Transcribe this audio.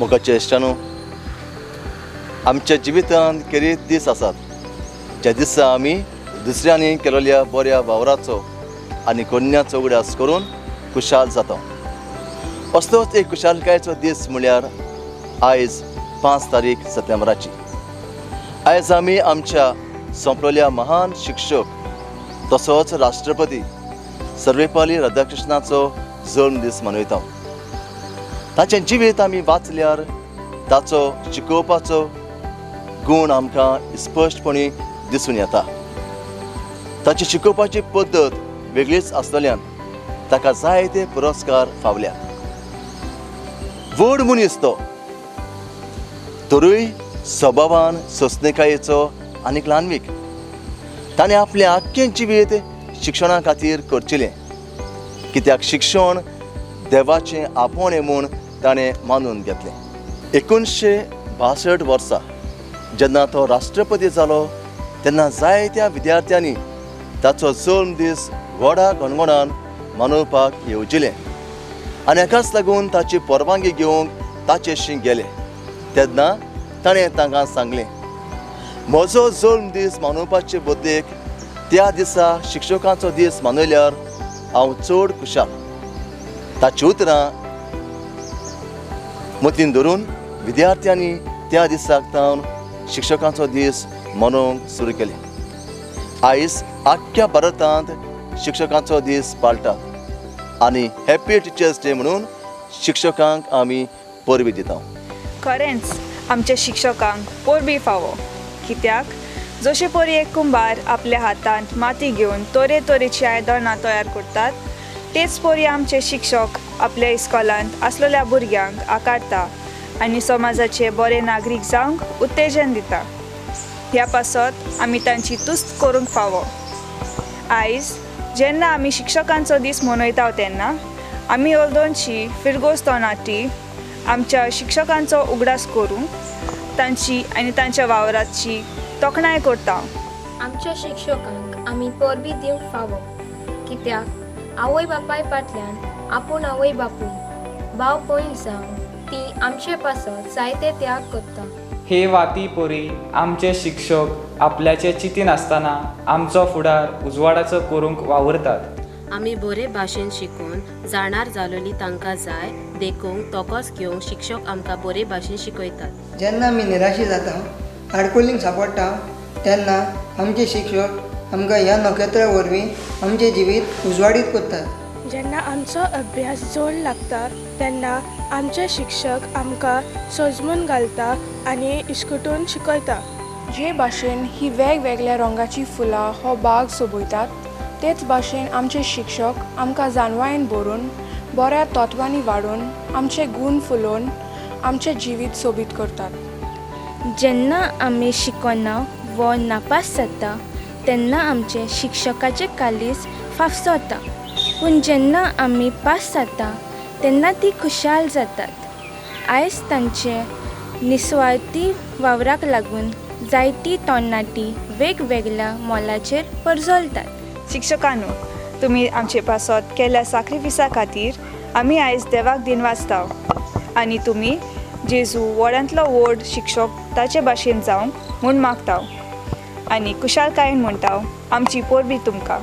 मोगाचे इश्टानो, आमच्या जिवितांत कितें दीस आसात ज्या दिसा आमी दुसऱ्यांनी केलेल्या बऱ्या वावराचो आनी कन्याचो उगडास करून खुशाल जाता. असलोच एक खुशालकायेचो दीस म्हळ्यार आयज 5 तारीख सप्टेंबराची. आयज आमी आमच्या संपलेल्या महान शिक्षक तसोच राष्ट्रपती सर्वेपल्ली राधाकृष्णाचो जल्म दीस मनयता. ताचें जिवीत आमी वाचल्यार ताचो शिकोवपाचो गूण आमकां स्पश्टपणी दिसून येता. ताची शिकोवपाची पद्दत वेगळीच आसतल्यान ताका जायते पुरस्कार फावल्यात. व्हड मनीस तो, तरूय स्वभावान सोंसणेकायेचो आनीक ल्हानवीक. ताणें आपलें आख्खें जिवीत शिक्षणा खातीर करचिलें, कित्याक शिक्षण देवाचें आपोवणें म्हूण ताणें मानून घेतलें. 1962 वर्सा जेन्ना तो राष्ट्रपती जालो तेन्ना जायत्या विद्यार्थ्यांनी ताचो जल्म दीस व्हडा गणगणान मनोवपाक येवजिलें आनी हाकाच लागून ताची परवानगी घेवंक ताचेशी गेले. तेन्ना ताणें तांकां सांगलें, म्हजो जल्म दीस मनोवपाचे बद्देक त्या दिसा शिक्षकांचो दीस मनयल्यार हांव चड खुशाल. ताची उतरां मतीन धरून विद्यार्थ्यांनी त्या दिसाक तावन शिक्षकांचो दीस मनोवंक सुरू केलें. आयज आख्ख्या भारतांत शिक्षकांचो दीस पाळटात आनी हॅपी टिचर्स डे म्हणून शिक्षकांक आमी परबी दिता. खरेंच आमच्या शिक्षकांक परबी फावो, कित्याक जशे परी एक कुंभार आपल्या हातांत माती घेवन तरेतरेची आयदनां तयार करतात, तेच परी आमचे शिक्षक आपल्या इस्कॉलांत आसलेल्या भुरग्यांक आकारता आनी समाजाचे बरे नागरीक जावंक उत्तेजन दिता. ह्या पासत आमी तांची तुस्त करूंक फावो. आयज जेन्ना आमी शिक्षकांचो दीस मनयता तेन्ना आमी अर्दोनशी फिरगोस तोणाटी आमच्या शिक्षकांचो उगडास करून तांची आनी तांच्या वावराची तोखणाय करता. आमच्या शिक्षकांक आमी परबी दिवंक फावो, कित्याक आवय बापाय फाटल्यान आपूण आवय बापूय भाव भयण जावन ती आमचे पासत जायते त्याग करता. हे वाती पोरी आमचे शिक्षक आपल्याचे चितीन आसतना आमचो फुडार उजवाडाचो करूंक वावरतात. आमी बरे भाशेन शिकून जाणार जालोली तांकां जाय देखूंक तोकोस घेवंक शिक्षक आमकां बरे भाशेन शिकयतात. जेन्ना आमी निराशी जाता, आडकोलींक सांपडटा, तेन्ना आमचे शिक्षक आमकां ह्या नखेत्रा वरवीं आमचें जिवीत उजवाडीत करतात. जेन्ना आमचो अभ्यास जोड लागता तेन्ना आमचे शिक्षक आमकां सजमून घालता आनी इस्कुटून शिकयता. जे भाशेन ही वेगवेगळ्या रंगाची फुलां हो बाग सोबयतात, तेच भाशेन आमचे शिक्षक आमकां जानवायेन बरोवन बऱ्या तत्वांनी वाडून आमचे गूण फुलोवन आमचें जिवीत सोबीत करतात. जेन्ना आमी शिकना वा नापास जाता तेन्ना आमचे शिक्षकाचे कालीस फाफसोता, पूण जेन्ना आमी पास जाता तेन्ना ती खुशाल जातात. आयज तांचे निस्वार्थी वावराक लागून जायती तरणाटी वेगवेगळ्या मोलाचेर परजोलतात. शिक्षकांनो, तुमी आमचे पासत केल्ल्या सॅक्रिफिसा खातीर आमी आयज देवाक दिन वाचता आनी तुमी जेजू व्हडांतलो व्हड शिक्षक ताचे भाशेन जावंक म्हूण मागता आनी खुशालकायेन म्हणटा आमची परबी तुमकां.